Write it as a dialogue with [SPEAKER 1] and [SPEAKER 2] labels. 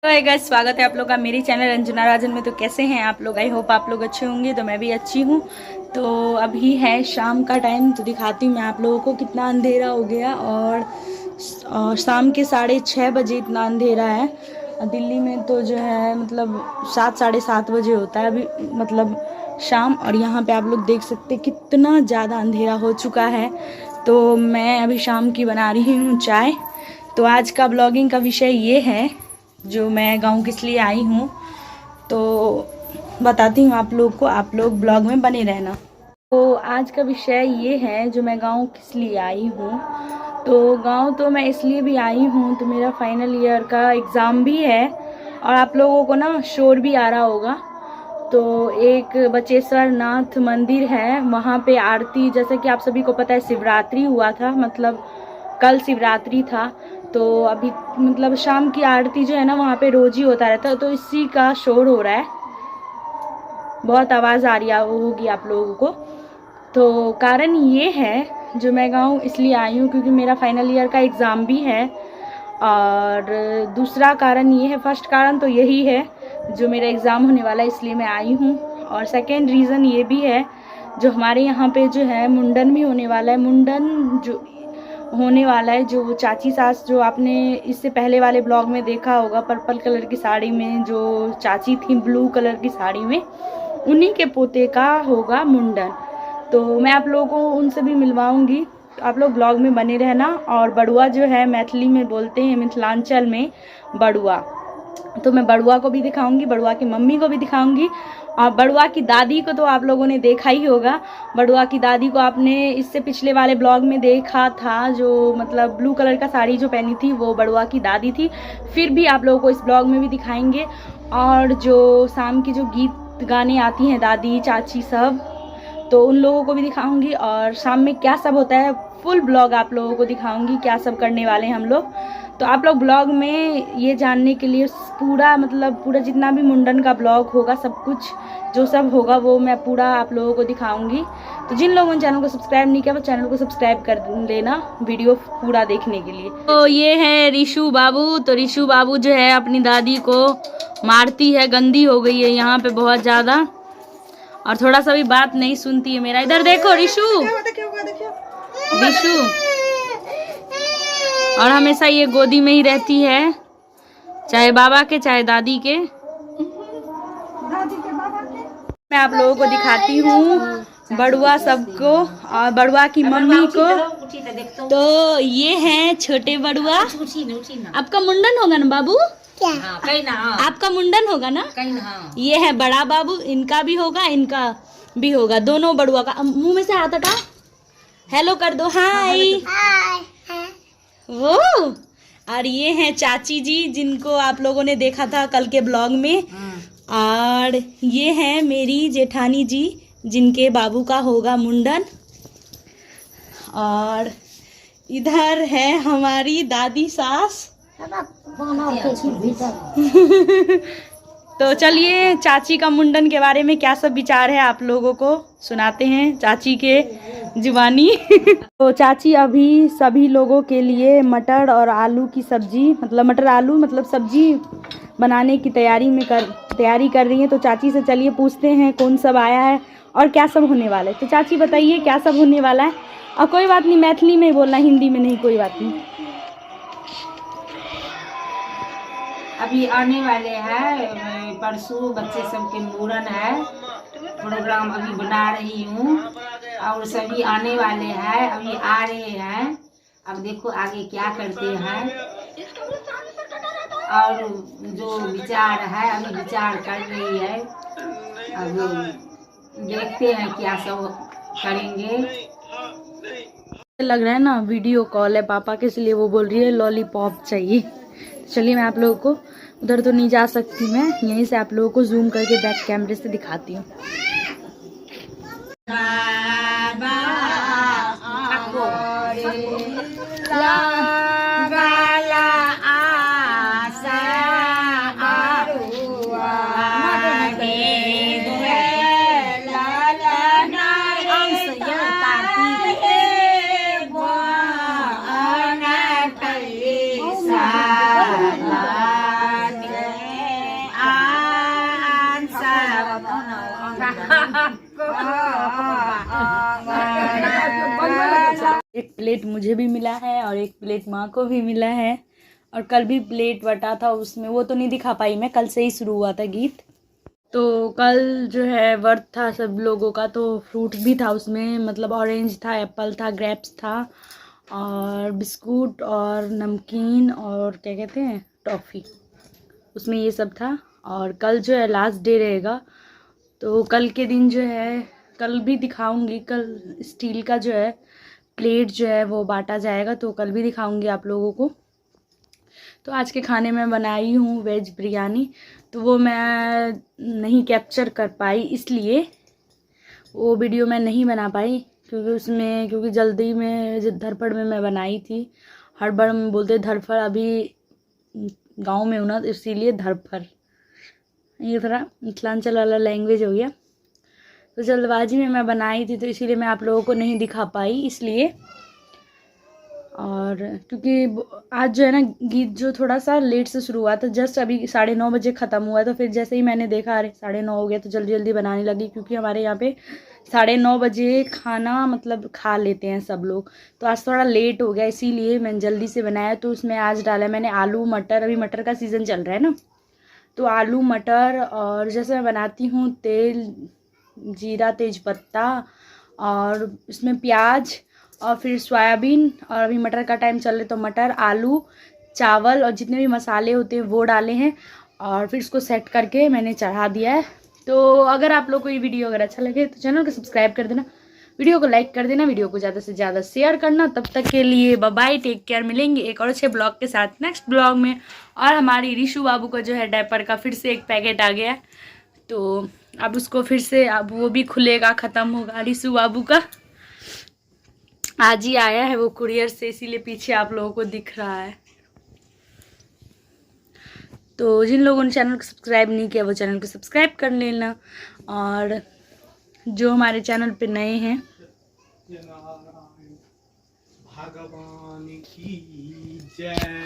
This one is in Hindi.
[SPEAKER 1] तो है गाइस, स्वागत है आप लोग का मेरी चैनल अंजना राजन में। तो कैसे हैं आप लोग? आई होप आप लोग अच्छे होंगे। तो मैं भी अच्छी हूँ। तो अभी है शाम का टाइम, तो दिखाती हूँ मैं आप लोगों को कितना अंधेरा हो गया। और शाम के 6:30 बजे इतना अंधेरा है। दिल्ली में तो जो है मतलब 7 साढ़े 7 बजे होता है अभी, मतलब शाम। और यहाँ पे आप लोग देख सकते हैं कितना ज़्यादा अंधेरा हो चुका है। तो मैं अभी शाम की बना रही हूँ चाय। तो आज का ब्लॉगिंग का विषय ये है जो मैं गाँव किस लिए आई हूँ, तो बताती हूँ आप लोग को। आप लोग ब्लॉग में बने रहना। तो आज का विषय ये है जो मैं गाँव किस लिए आई हूँ। तो गाँव तो मैं इसलिए भी आई हूँ, तो मेरा फाइनल ईयर का एग्ज़ाम भी है। और आप लोगों को ना शोर भी आ रहा होगा। तो एक बचेश्वर नाथ मंदिर है, वहाँ पे आरती, जैसे कि आप सभी को पता है शिवरात्रि हुआ था, मतलब कल शिवरात्रि था। तो अभी मतलब शाम की आरती जो है ना वहाँ पे रोज ही होता रहता है। तो इसी का शोर हो रहा है, बहुत आवाज़ आ रही है होगी आप लोगों को। तो कारण ये है जो मैं गाँव इसलिए आई हूँ क्योंकि मेरा फाइनल ईयर का एग्ज़ाम भी है। और दूसरा कारण ये है, फर्स्ट कारण तो यही है जो मेरा एग्ज़ाम होने वाला है इसलिए मैं आई हूँ। और सेकेंड रीज़न ये भी है जो हमारे यहाँ पे जो है मुंडन भी होने वाला है। मुंडन जो होने वाला है, जो चाची सास जो आपने इससे पहले वाले ब्लॉग में देखा होगा, पर्पल कलर की साड़ी में जो चाची थी ब्लू कलर की साड़ी में, उन्हीं के पोते का होगा मुंडन। तो मैं आप लोगों को उनसे भी मिलवाऊंगी, तो आप लोग ब्लॉग में बने रहना। और बड़ुआ जो है मैथिली में बोलते हैं, मिथिलांचल में बड़ुआ, तो मैं बड़ुआ को भी दिखाऊंगी, बड़ुआ की मम्मी को भी दिखाऊंगी। और बड़ुआ की दादी को तो आप लोगों ने देखा ही होगा। बड़ुआ की दादी को आपने इससे पिछले वाले ब्लॉग में देखा था, जो मतलब ब्लू कलर का साड़ी जो पहनी थी वो बड़ुआ की दादी थी। फिर भी आप लोगों को इस ब्लॉग में भी दिखाएंगे। और जो शाम की जो गीत गाने आती हैं दादी चाची सब, तो उन लोगों को भी दिखाऊंगी। और शाम में क्या सब होता है फुल ब्लॉग आप लोगों को दिखाऊंगी, क्या सब करने वाले हैं हम लोग। तो आप लोग ब्लॉग में ये जानने के लिए पूरा मतलब पूरा जितना भी मुंडन का ब्लॉग होगा, सब कुछ जो सब होगा वो मैं पूरा आप लोगों को दिखाऊंगी। तो जिन लोगों ने चैनल को सब्सक्राइब नहीं किया वो चैनल को सब्सक्राइब कर लेना वीडियो पूरा देखने के लिए। तो ये है रिशु बाबू। तो रिशु बाबू जो है अपनी दादी को मारती है, गंदी हो गई है यहाँ पे बहुत ज़्यादा, और थोड़ा सा भी बात नहीं सुनती है मेरा। इधर देखो रिशु, रिशु, और हमेशा ये गोदी में ही रहती है, चाहे बाबा के चाहे दादी के। मैं आप लोगों को दिखाती हूँ बड़ुआ सबको और बड़ुआ की मम्मी को। तो ये है छोटे बड़ुआ। आपका मुंडन होगा ना बाबू? आपका मुंडन होगा ना? ये है बड़ा बाबू, इनका भी होगा, इनका भी होगा, दोनों बड़ुआ का। मुंह में से हाथ हटा, हेलो कर दो, हाय। वो और ये हैं चाची जी जिनको आप लोगों ने देखा था कल के ब्लॉग में। और ये हैं मेरी जेठानी जी जिनके बाबू का होगा मुंडन। और इधर है हमारी दादी सास। तो चलिए चाची का मुंडन के बारे में क्या सब विचार है आप लोगों को सुनाते हैं चाची के जुबानी। तो चाची अभी सभी लोगों के लिए मटर और आलू की सब्जी, मतलब मटर आलू मतलब सब्जी बनाने की तैयारी कर रही हैं। तो चाची से चलिए पूछते हैं कौन सब आया है और क्या सब होने वाला है। तो चाची बताइए क्या सब होने वाला है। और कोई बात नहीं, मैथिली में बोलना, हिंदी में नहीं, कोई बात नहीं।
[SPEAKER 2] अभी आने वाले हैं परसों बच्चे सबके मूरन है, प्रोग्राम अभी बना रही हूँ और सभी आने वाले हैं, अभी आ रहे हैं। अब देखो आगे क्या करते हैं। और जो विचार है अभी विचार कर रही है, अब देखते हैं क्या सब करेंगे।
[SPEAKER 1] लग रहा है ना वीडियो कॉल है पापा के, इसलिए वो बोल रही है लॉलीपॉप चाहिए। चलिए मैं आप लोगों को, उधर तो नहीं जा सकती मैं, यहीं से आप लोगों को जूम करके बैक कैमरे से दिखाती हूँ। एक प्लेट मुझे भी मिला है और एक प्लेट माँ को भी मिला है। और कल भी प्लेट बटा था, उसमें वो तो नहीं दिखा पाई मैं, कल से ही शुरू हुआ था गीत। तो कल जो है व्रत था सब लोगों का, तो फ्रूट भी था उसमें, मतलब ऑरेंज था, एप्पल था, ग्रेप्स था और बिस्कुट और नमकीन और क्या कहते हैं टॉफ़ी, उसमें ये सब था। और कल जो है लास्ट डे रहेगा, तो कल के दिन जो है कल भी दिखाऊंगी। कल स्टील का जो है प्लेट जो है वो बांटा जाएगा, तो कल भी दिखाऊंगी आप लोगों को। तो आज के खाने में बनाई हूँ वेज बिरयानी, तो वो मैं नहीं कैप्चर कर पाई, इसलिए वो वीडियो मैं नहीं बना पाई, क्योंकि जल्दी में धरफड़ में मैं बनाई थी। हड़बड़ में बोलते धरफड़, अभी गांव में हूँ ना, इसीलिए धरफड़, ये थोड़ा मिथिलांचल वाला लैंग्वेज हो गया। तो जल्दबाजी में मैं बनाई थी, तो इसीलिए मैं आप लोगों को नहीं दिखा पाई, इसलिए। और क्योंकि आज जो है ना गीत जो थोड़ा सा लेट से शुरू हुआ था, जस्ट अभी 9:30 बजे ख़त्म हुआ, तो फिर जैसे ही मैंने देखा अरे 9:30 हो गया, तो जल्दी जल्दी बनाने लगी, क्योंकि हमारे यहाँ पे 9:30 बजे खाना मतलब खा लेते हैं सब लोग। तो आज थोड़ा लेट हो गया, इसीलिए मैंने जल्दी से बनाया। तो उसमें आज डाला मैंने आलू मटर, अभी मटर का सीज़न चल रहा है ना, तो आलू मटर, और जैसे मैं बनाती हूँ तेल, जीरा, तेज़पत्ता, और इसमें प्याज, और फिर सोयाबीन, और अभी मटर का टाइम चल रहा है तो मटर, आलू, चावल और जितने भी मसाले होते हैं वो डाले हैं, और फिर इसको सेट करके मैंने चढ़ा दिया है। तो अगर आप लोग को ये वीडियो अगर अच्छा लगे तो चैनल को सब्सक्राइब कर देना, वीडियो को लाइक कर देना, वीडियो को ज़्यादा से ज़्यादा शेयर करना। तब तक के लिए बाय बाय, टेक केयर। मिलेंगे एक और अच्छे ब्लॉग के साथ नेक्स्ट ब्लॉग में। और हमारी ऋषु बाबू का जो है डायपर का फिर से एक पैकेट आ गया, तो अब उसको फिर से, अब वो भी खुलेगा, ख़त्म होगा ऋषु बाबू का। आज ही आया है वो कुरियर से, इसीलिए पीछे आप लोगों को दिख रहा है। तो जिन लोगों ने चैनल को सब्सक्राइब नहीं किया वो चैनल को सब्सक्राइब कर लेना, और जो हमारे चैनल पे नए हैं,
[SPEAKER 3] भगवान की जय।